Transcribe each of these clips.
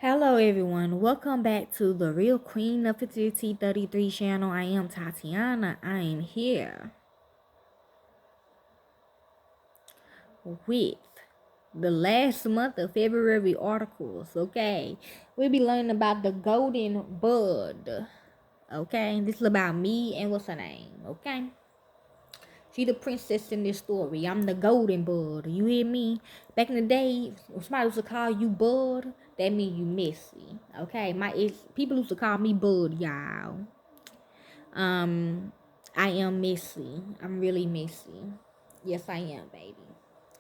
Hello everyone, welcome back to the Real Queen Nefertiti 33 channel. I am Tatiana. I am here with the last month of February articles, okay? We'll be learning about the golden bud, okay? This is about me and what's her name, okay? She the princess in this story. I'm the golden bud. You hear me? Back in the day, if somebody used to call you bud, that mean you messy. Okay? People used to call me bud, y'all. Um, I am messy. I'm really messy. Yes, I am, baby.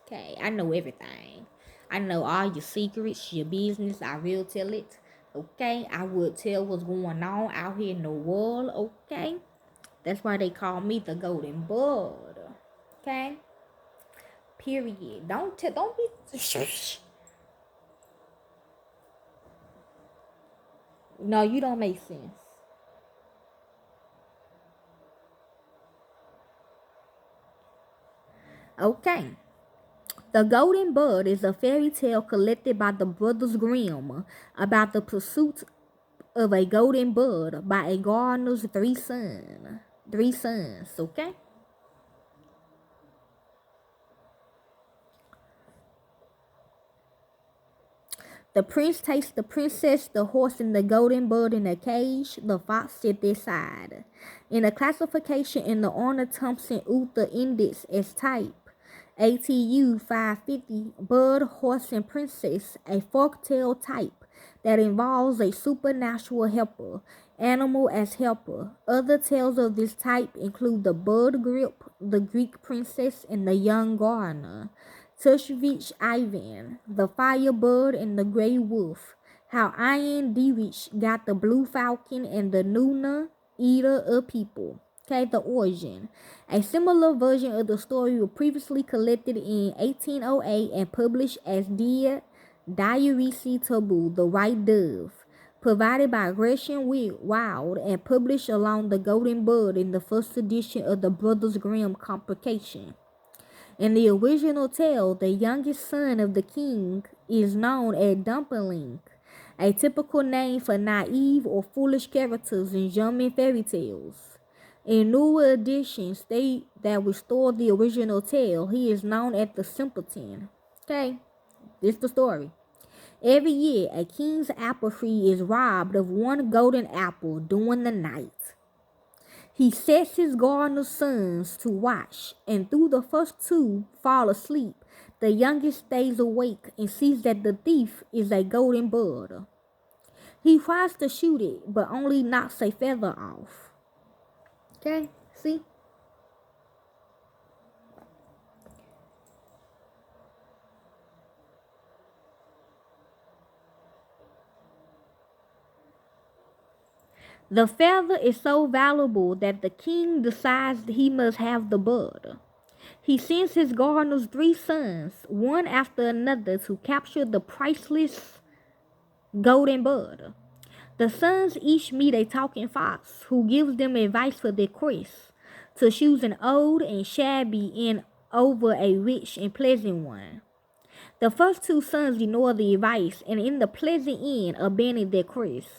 Okay, I know everything. I know all your secrets, your business. I will tell it. Okay, I will tell what's going on out here in the world. Okay, that's why they call me the golden bud. Okay. Period. Don't be. No, you don't make sense. Okay. The Golden Bud is a fairy tale collected by the Brothers Grimm about the pursuit of a golden bud by a gardener's three sons, okay? The prince takes the princess, the horse, and the golden bud in a cage. The fox sit beside. In a classification in the Arnold Thompson Uther Index as type ATU 550, Bud, Horse, and Princess, a folktale type that involves a supernatural helper, animal as helper. Other tales of this type include the Bud Grip, the Greek princess, and the young gardener. Tushvich Ivan, the Firebird, and the Grey Wolf. How Iron Dietrich got the Blue Falcon and the Nuna, Eater of People. Okay, the origin. A similar version of the story was previously collected in 1808 and published as Dear Diarisi Taboo, The White Dove, provided by Gresham Wild and published along the Golden Bud in the first edition of the Brothers Grimm complication. In the original tale, the youngest son of the king is known as Dumpling, a typical name for naive or foolish characters in German fairy tales. In newer editions that restore the original tale, he is known as the simpleton. Okay, this is the story. Every year, a king's apple tree is robbed of one golden apple during the night. He sets his gardener's sons to watch, and through the first two fall asleep. The youngest stays awake and sees that the thief is a golden bird. He tries to shoot it, but only knocks a feather off. Okay, see? The feather is so valuable that the king decides he must have the bird. He sends his gardener's three sons, one after another, to capture the priceless golden bird. The sons each meet a talking fox who gives them advice for their quest to choose an old and shabby inn over a rich and pleasant one. The first two sons ignore the advice and in the pleasant inn abandon their quest.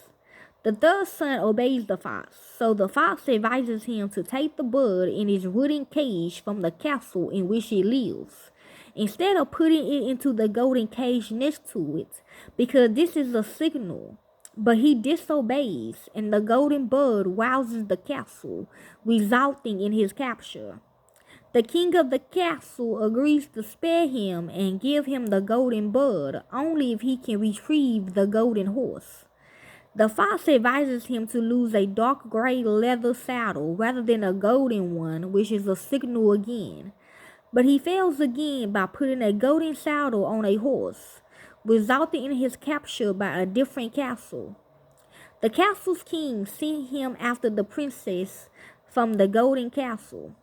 The third son obeys the fox, so the fox advises him to take the bird in his wooden cage from the castle in which he lives, instead of putting it into the golden cage next to it, because this is a signal. But he disobeys, and the golden bird rouses the castle, resulting in his capture. The king of the castle agrees to spare him and give him the golden bird only if he can retrieve the golden horse. The fox advises him to lose a dark gray leather saddle rather than a golden one, which is a signal again. But he fails again by putting a golden saddle on a horse, resulting in his capture by a different castle. The castle's king sent him after the princess from the golden castle.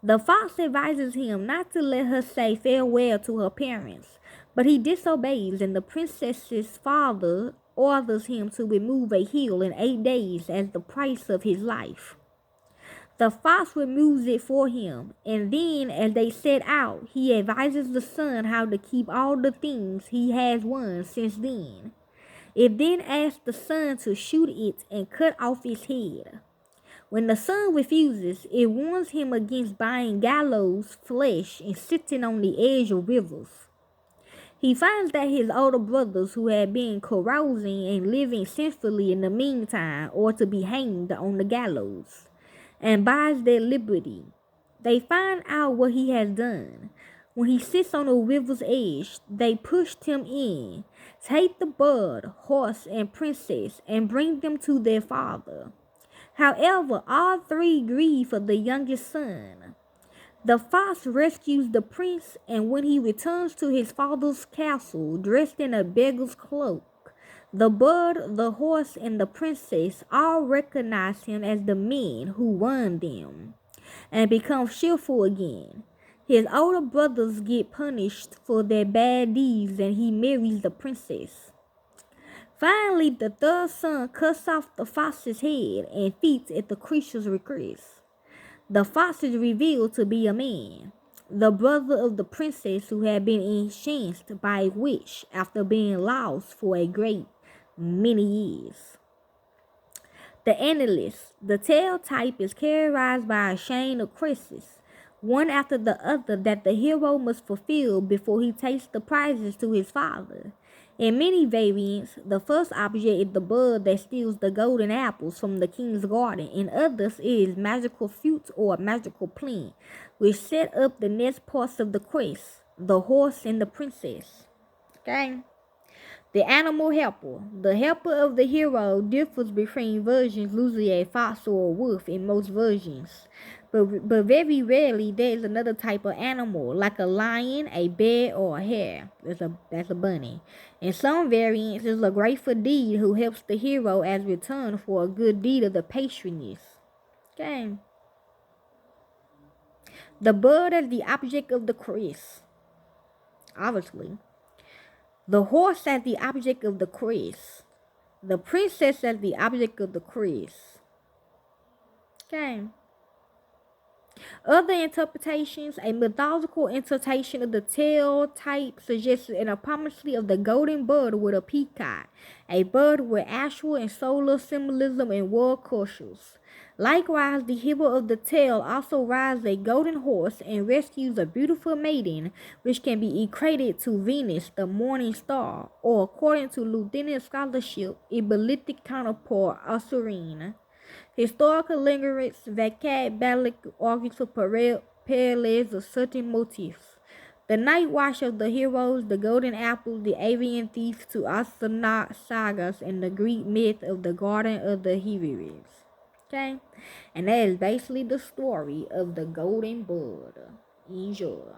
The fox advises him not to let her say farewell to her parents, but he disobeys, and the princess's father orders him to remove a heel in 8 days as the price of his life. The fox removes it for him, and then as they set out, he advises the son how to keep all the things he has won since then. It then asks the son to shoot it and cut off its head. When the son refuses, it warns him against buying gallows flesh and sitting on the edge of rivers. He finds that his older brothers, who had been carousing and living sinfully in the meantime, are to be hanged on the gallows, and buys their liberty. They find out what he has done. When he sits on the river's edge, they pushed him in, take the bird, horse, and princess, and bring them to their father. However, all three grieve for the youngest son. The fox rescues the prince, and when he returns to his father's castle dressed in a beggar's cloak, the bird, the horse, and the princess all recognize him as the men who won them, and become cheerful again. His older brothers get punished for their bad deeds, and he marries the princess. Finally, the third son cuts off the fox's head and feeds at the creature's request. The fox is revealed to be a man, the brother of the princess who had been enchanted by a witch after being lost for a great many years. The analyst, the tale type, is characterized by a chain of quests, one after the other, that the hero must fulfill before he takes the prizes to his father. In many variants, the first object is the bird that steals the golden apples from the king's garden. In others, it is magical fruit or a magical plant, which set up the next parts of the quest, the horse and the princess. Okay? The animal helper. The helper of the hero differs between versions, usually a fox or a wolf in most versions. But very rarely there is another type of animal, like a lion, a bear, or a hare. That's a bunny. In some variants, is a grateful deed who helps the hero as return for a good deed of the patroness. Okay. The bird as the object of the quest. Obviously. The horse as the object of the quest. The princess as the object of the quest. Okay. Other interpretations, a mythological interpretation of the tale type suggests an appropriacy of the golden bird with a peacock, a bird with actual and solar symbolism in world cultures. Likewise, the hero of the tale also rides a golden horse and rescues a beautiful maiden, which can be equated to Venus, the morning star, or according to Lieutenant scholarship, a Belitic counterpart, Asurine. Historical linguists vocabulary argues for parallels of certain motifs. The night watch of the heroes, the golden apple, the avian thief to astronaut sagas, and the Greek myth of the garden of the Hesperides. Okay? And that is basically the story of the golden bird. Enjoy.